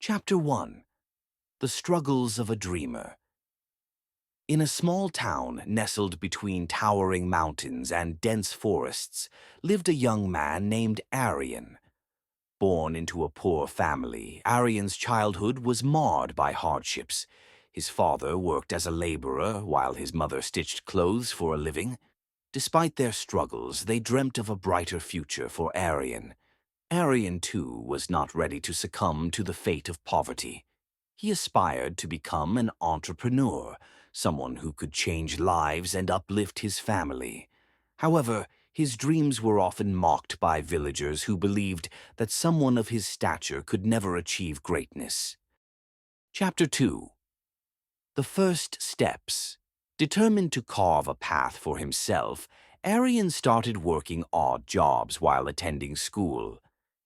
Chapter 1. The Struggles of a Dreamer. In a small town nestled between towering mountains and dense forests lived a young man named Aryan. Born into a poor family, Aryan's childhood was marred by hardships. His father worked as a laborer while his mother stitched clothes for a living. Despite their struggles, they dreamt of a brighter future for Aryan. Aryan, too, was not ready to succumb to the fate of poverty. He aspired to become an entrepreneur, someone who could change lives and uplift his family. However, his dreams were often mocked by villagers who believed that someone of his stature could never achieve greatness. Chapter 2. The First Steps. Determined to carve a path for himself, Aryan started working odd jobs while attending school.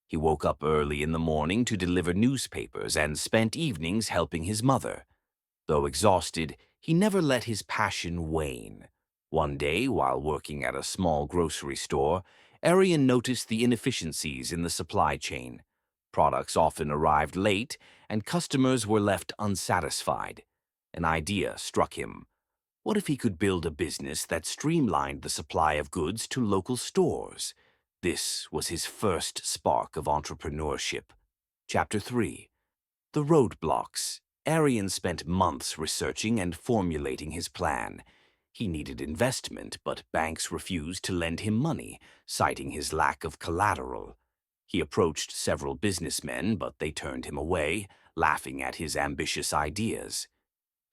He woke up early in the morning to deliver newspapers and spent evenings helping his mother. Though exhausted, he never let his passion wane. One day, while working at a small grocery store, Aryan noticed the inefficiencies in the supply chain. Products often arrived late, and customers were left unsatisfied. An idea struck him. What if he could build a business that streamlined the supply of goods to local stores? This was his first spark of entrepreneurship. Chapter 3. The Roadblocks. Aryan spent months researching and formulating his plan. He needed investment, but banks refused to lend him money, citing his lack of collateral. He approached several businessmen, but they turned him away, laughing at his ambitious ideas.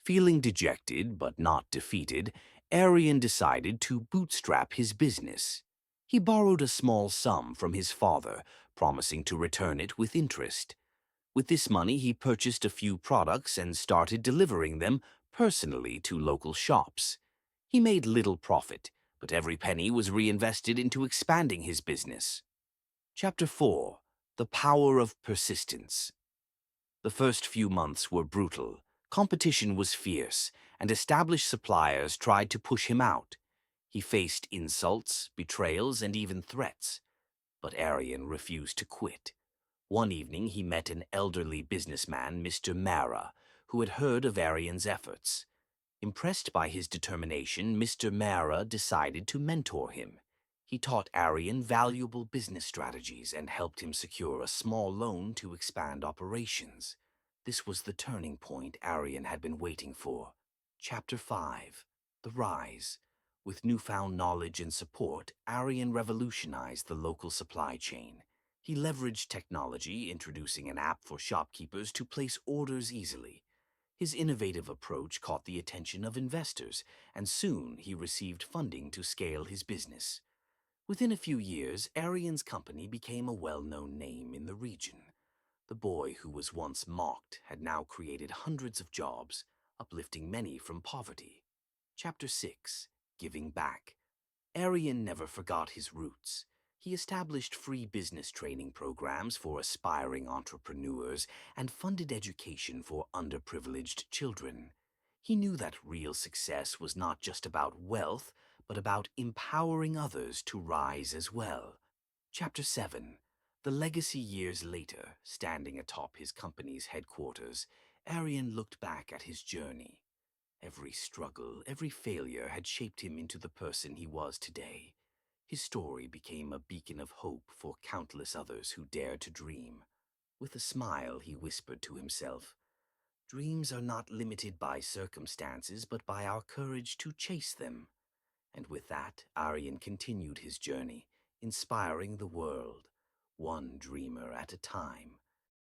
Feeling dejected but not defeated, Aryan decided to bootstrap his business. He borrowed a small sum from his father, promising to return it with interest. With this money, he purchased a few products and started delivering them personally to local shops. He made little profit, but every penny was reinvested into expanding his business. Chapter 4. The Power of Persistence. The first few months were brutal. Competition was fierce, and established suppliers tried to push him out. He faced insults, betrayals, and even threats. But Aryan refused to quit. One evening he met an elderly businessman, Mr. Mara, who had heard of Aryan's efforts. Impressed by his determination, Mr. Mara decided to mentor him. He taught Aryan valuable business strategies and helped him secure a small loan to expand operations. This was the turning point Aryan had been waiting for. Chapter 5. The Rise. With newfound knowledge and support, Aryan revolutionized the local supply chain. He leveraged technology, introducing an app for shopkeepers to place orders easily. His innovative approach caught the attention of investors, and soon he received funding to scale his business. Within a few years, Aryan's company became a well-known name in the region. The boy who was once mocked had now created hundreds of jobs, uplifting many from poverty. Chapter 6. Giving Back. Aryan never forgot his roots. He established free business training programs for aspiring entrepreneurs and funded education for underprivileged children. He knew that real success was not just about wealth, but about empowering others to rise as well. Chapter 7. The legacy years later, standing atop his company's headquarters, Aryan looked back at his journey. Every struggle, every failure had shaped him into the person he was today. His story became a beacon of hope for countless others who dared to dream. With a smile, he whispered to himself, "Dreams are not limited by circumstances, but by our courage to chase them." And with that, Aryan continued his journey, inspiring the world, one dreamer at a time.